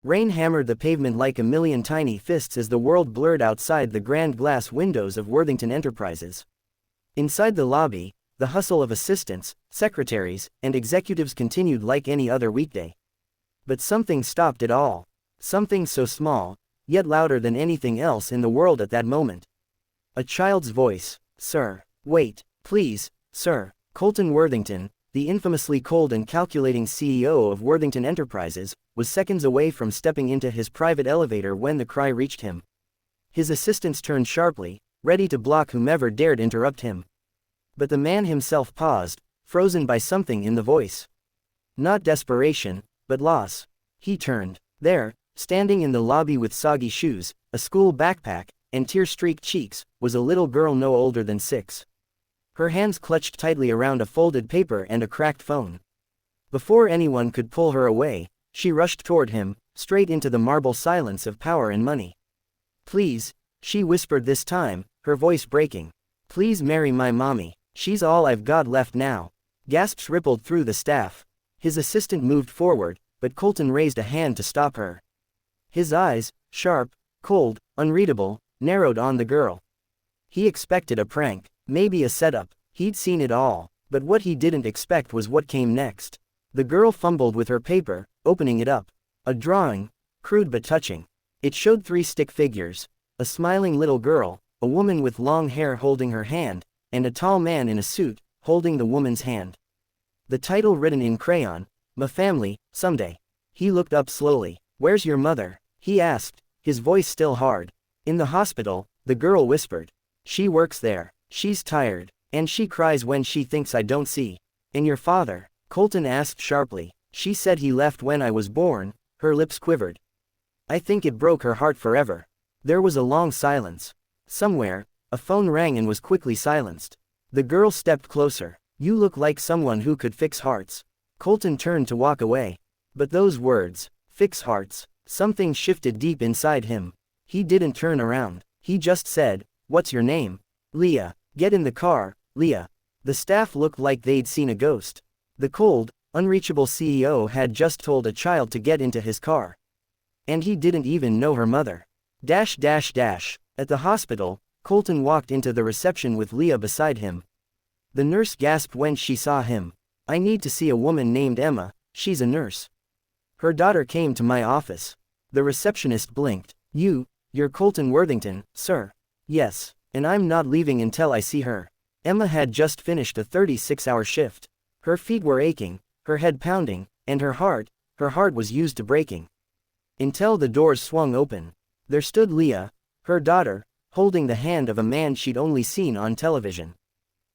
Rain hammered the pavement like a million tiny fists as the world blurred outside the grand glass windows of Worthington Enterprises. Inside the lobby, the hustle of assistants, secretaries, and executives continued like any other weekday. But something stopped it all. Something so small, yet louder than anything else in the world at that moment. A child's voice. "Sir. Wait, please, sir." Colton Worthington, the infamously cold and calculating CEO of Worthington Enterprises, was seconds away from stepping into his private elevator when the cry reached him. His assistants turned sharply, ready to block whomever dared interrupt him. But the man himself paused, frozen by something in the voice. Not desperation, but loss. He turned. There, standing in the lobby with soggy shoes, a school backpack, and tear-streaked cheeks, was a little girl no older than 6. Her hands clutched tightly around a folded paper and a cracked phone. Before anyone could pull her away, she rushed toward him, straight into the marble silence of power and money. "Please," she whispered this time, her voice breaking. "Please marry my mommy. She's all I've got left now." Gasps rippled through the staff. His assistant moved forward, but Colton raised a hand to stop her. His eyes, sharp, cold, unreadable, narrowed on the girl. He expected a prank, maybe a setup. He'd seen it all, but what he didn't expect was what came next. The girl fumbled with her paper, opening it up. A drawing, crude but touching. It showed 3 stick figures: a smiling little girl, a woman with long hair holding her hand, and a tall man in a suit, holding the woman's hand. The title written in crayon: "My family, someday." He looked up slowly. "Where's your mother?" he asked, his voice still hard. "In the hospital," the girl whispered. "She works there. She's tired, and she cries when she thinks I don't see." "And your father?" Colton asked sharply. "She said he left when I was born." Her lips quivered. "I think it broke her heart forever." There was a long silence. Somewhere, a phone rang and was quickly silenced. The girl stepped closer. "You look like someone who could fix hearts." Colton turned to walk away. But those words, "fix hearts," something shifted deep inside him. He didn't turn around. He just said, "What's your name?" "Leah." "Get in the car, Leah." The staff looked like they'd seen a ghost. The cold, unreachable CEO had just told a child to get into his car. And he didn't even know her mother. At the hospital, Colton walked into the reception with Leah beside him. The nurse gasped when she saw him. "I need to see a woman named Emma, she's a nurse. Her daughter came to my office." The receptionist blinked. You're Colton Worthington, sir." "Yes, and I'm not leaving until I see her." Emma had just finished a 36-hour shift. Her feet were aching, her head pounding, and her heart was used to breaking. Until the doors swung open. There stood Leah, her daughter, holding the hand of a man she'd only seen on television.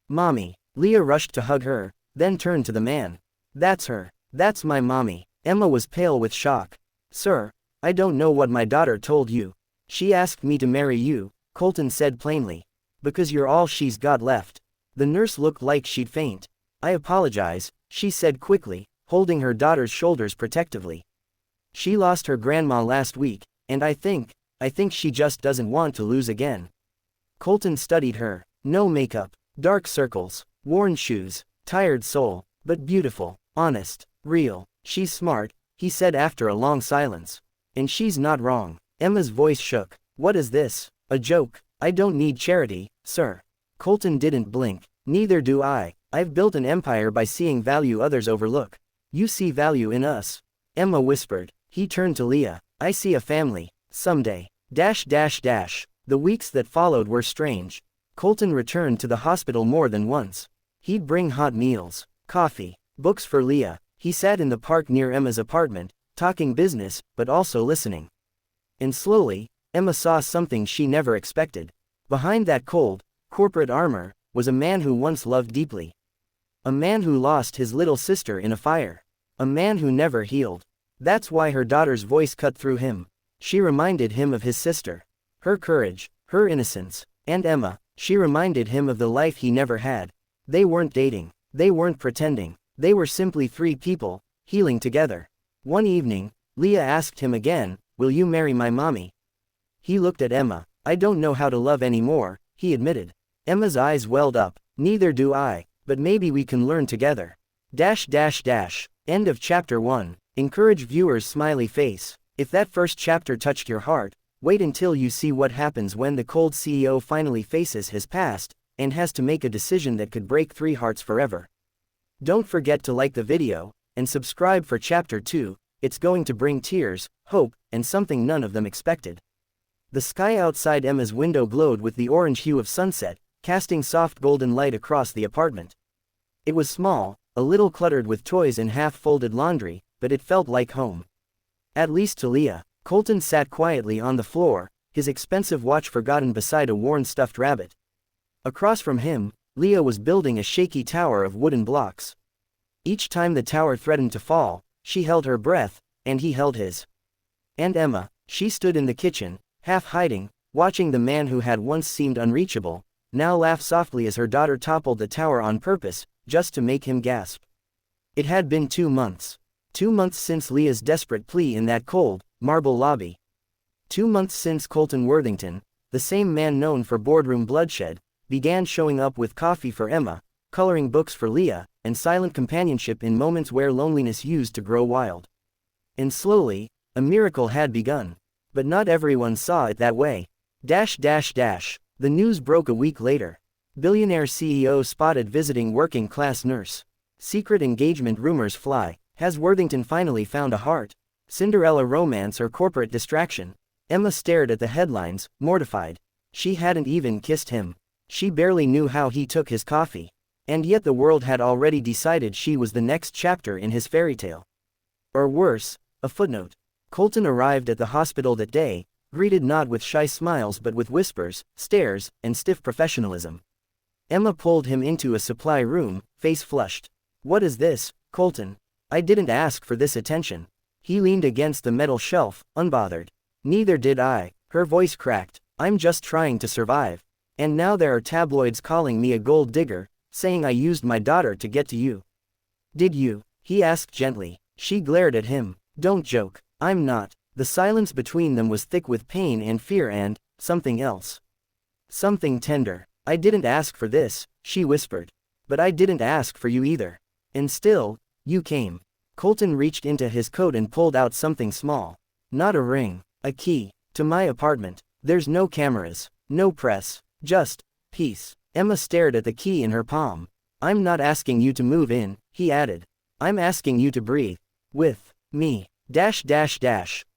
"Mommy." Leah rushed to hug her, then turned to the man. "That's her. That's my mommy." Emma was pale with shock. "Sir, I don't know what my daughter told you. She asked me to marry you," Colton said plainly. "Because you're all she's got left." The nurse looked like she'd faint. "I apologize," she said quickly, holding her daughter's shoulders protectively. "She lost her grandma last week, and I think she just doesn't want to lose again." Colton studied her. No makeup, dark circles, worn shoes, tired soul, but beautiful, honest, real. "She's smart," he said after a long silence. "And she's not wrong." Emma's voice shook. "What is this? A joke? I don't need charity, sir." Colton didn't blink. "Neither do I. I've built an empire by seeing value others overlook." "You see value in us," Emma whispered. He turned to Leah. "I see a family, someday." The weeks that followed were strange. Colton returned to the hospital more than once. He'd bring hot meals, coffee, books for Leah. He sat in the park near Emma's apartment, talking business, but also listening. And slowly, Emma saw something she never expected. Behind that cold, corporate armor, was a man who once loved deeply. A man who lost his little sister in a fire. A man who never healed. That's why her daughter's voice cut through him. She reminded him of his sister. Her courage, her innocence. And Emma, she reminded him of the life he never had. They weren't dating. They weren't pretending. They were simply 3 people, healing together. One evening, Leah asked him again, "Will you marry my mommy?" He looked at Emma. "I don't know how to love anymore," he admitted. Emma's eyes welled up. "Neither do I, but maybe we can learn together." End of chapter 1. Encourage viewers' smiley face. If that first chapter touched your heart, wait until you see what happens when the cold CEO finally faces his past, and has to make a decision that could break 3 hearts forever. Don't forget to like the video, and subscribe for chapter 2, it's going to bring tears, hope, and something none of them expected. The sky outside Emma's window glowed with the orange hue of sunset, casting soft golden light across the apartment. It was small, a little cluttered with toys and half-folded laundry, but it felt like home. At least to Leah. Colton sat quietly on the floor, his expensive watch forgotten beside a worn stuffed rabbit. Across from him, Leah was building a shaky tower of wooden blocks. Each time the tower threatened to fall, she held her breath, and he held his. And Emma, she stood in the kitchen, half hiding, watching the man who had once seemed unreachable, now laugh softly as her daughter toppled the tower on purpose, just to make him gasp. It had been 2 months. 2 months since Leah's desperate plea in that cold, marble lobby. 2 months since Colton Worthington, the same man known for boardroom bloodshed, began showing up with coffee for Emma, coloring books for Leah, and silent companionship in moments where loneliness used to grow wild. And slowly, a miracle had begun. But not everyone saw it that way. The news broke a week later. Billionaire CEO spotted visiting working-class nurse. Secret engagement rumors fly. Has Worthington finally found a heart? Cinderella romance or corporate distraction? Emma stared at the headlines, mortified. She hadn't even kissed him. She barely knew how he took his coffee. And yet the world had already decided she was the next chapter in his fairy tale. Or worse, a footnote. Colton arrived at the hospital that day, greeted not with shy smiles but with whispers, stares, and stiff professionalism. Emma pulled him into a supply room, face flushed. "What is this, Colton? I didn't ask for this attention." He leaned against the metal shelf, unbothered. "Neither did I." Her voice cracked. "I'm just trying to survive. And now there are tabloids calling me a gold digger, saying I used my daughter to get to you." "Did you?" he asked gently. She glared at him. "Don't joke. I'm not." The silence between them was thick with pain and fear and something else. Something tender. "I didn't ask for this," she whispered. "But I didn't ask for you either. And still, you came." Colton reached into his coat and pulled out something small. "Not a ring. A key. To my apartment. There's no cameras. No press. Just peace." Emma stared at the key in her palm. "I'm not asking you to move in," he added. "I'm asking you to breathe. With me."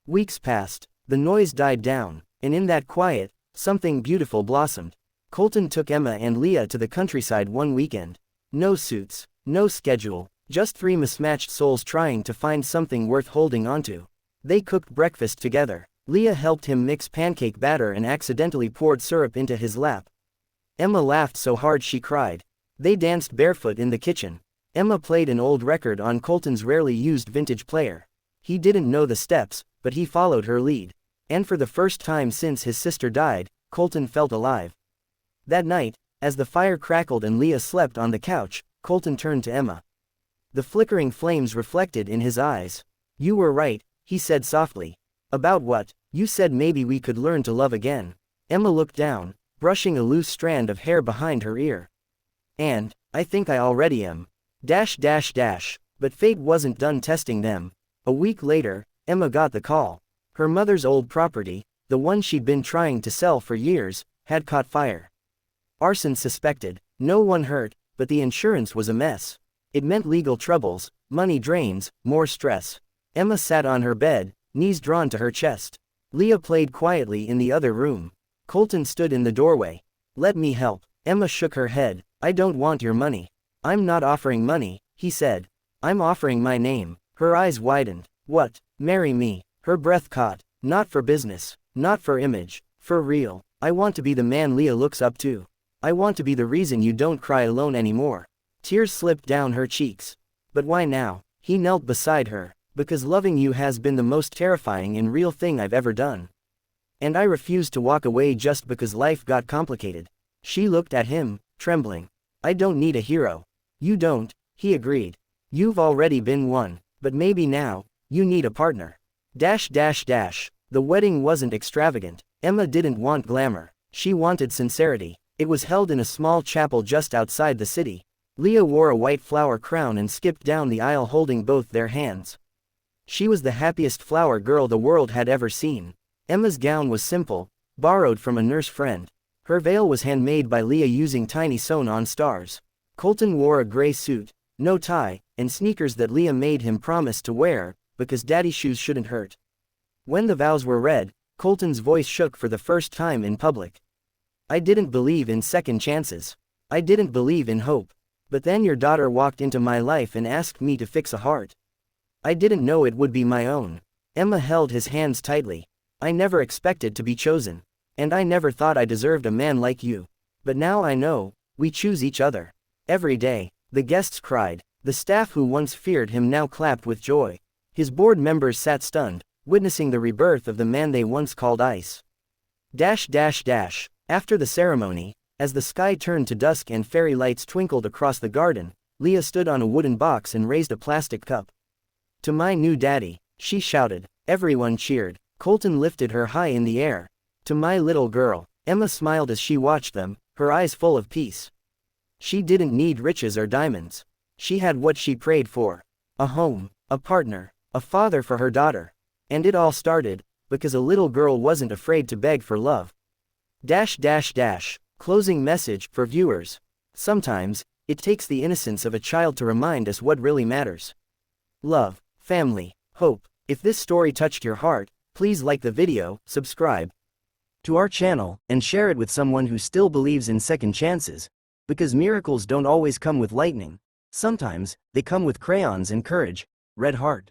Weeks passed. The noise died down, and in that quiet, something beautiful blossomed. Colton took Emma and Leah to the countryside one weekend. No suits, no schedule, just 3 mismatched souls trying to find something worth holding onto. They cooked breakfast together. Leah helped him mix pancake batter and accidentally poured syrup into his lap. Emma laughed so hard she cried. They danced barefoot in the kitchen. Emma played an old record on Colton's rarely used vintage player. He didn't know the steps, but he followed her lead. And for the first time since his sister died, Colton felt alive. That night, as the fire crackled and Leah slept on the couch, Colton turned to Emma. The flickering flames reflected in his eyes. "You were right," he said softly. "About what?" "You said maybe we could learn to love again." Emma looked down, brushing a loose strand of hair behind her ear. "And I think I already am." But fate wasn't done testing them. A week later, Emma got the call. Her mother's old property, the one she'd been trying to sell for years, had caught fire. Arson suspected, no one hurt, but the insurance was a mess. It meant legal troubles, money drains, more stress. Emma sat on her bed, knees drawn to her chest. Leah played quietly in the other room. Colton stood in the doorway. "Let me help." Emma shook her head. "I don't want your money." "I'm not offering money," he said. "I'm offering my name." Her eyes widened. "What? Marry me." Her breath caught. "Not for business. Not for image. For real. I want to be the man Leah looks up to. I want to be the reason you don't cry alone anymore." Tears slipped down her cheeks. "But why now?" He knelt beside her. "Because loving you has been the most terrifying and real thing I've ever done. And I refuse to walk away just because life got complicated." She looked at him, trembling. "I don't need a hero." "You don't," he agreed. "You've already been one. But maybe now, you need a partner." The wedding wasn't extravagant. Emma didn't want glamour. She wanted sincerity. It was held in a small chapel just outside the city. Leah wore a white flower crown and skipped down the aisle holding both their hands. She was the happiest flower girl the world had ever seen. Emma's gown was simple, borrowed from a nurse friend. Her veil was handmade by Leah using tiny sewn-on stars. Colton wore a gray suit, no tie, and sneakers that Leah made him promise to wear, because daddy's shoes shouldn't hurt. When the vows were read, Colton's voice shook for the first time in public. I didn't believe in second chances. I didn't believe in hope. But then your daughter walked into my life and asked me to fix a heart. I didn't know it would be my own. Emma held his hands tightly. I never expected to be chosen. And I never thought I deserved a man like you. But now I know, we choose each other. Every day, the guests cried. The staff who once feared him now clapped with joy. His board members sat stunned, witnessing the rebirth of the man they once called ice. After the ceremony, as the sky turned to dusk and fairy lights twinkled across the garden, Leah stood on a wooden box and raised a plastic cup. To my new daddy, she shouted. Everyone cheered. Colton lifted her high in the air. To my little girl. Emma smiled as she watched them, her eyes full of peace. She didn't need riches or diamonds. She had what she prayed for. A home, a partner, a father for her daughter. And it all started because a little girl wasn't afraid to beg for love. Closing message for viewers. Sometimes, it takes the innocence of a child to remind us what really matters. Love, family, hope. If this story touched your heart, please like the video, subscribe to our channel, and share it with someone who still believes in second chances. Because miracles don't always come with lightning. Sometimes, they come with crayons and courage. Red Heart.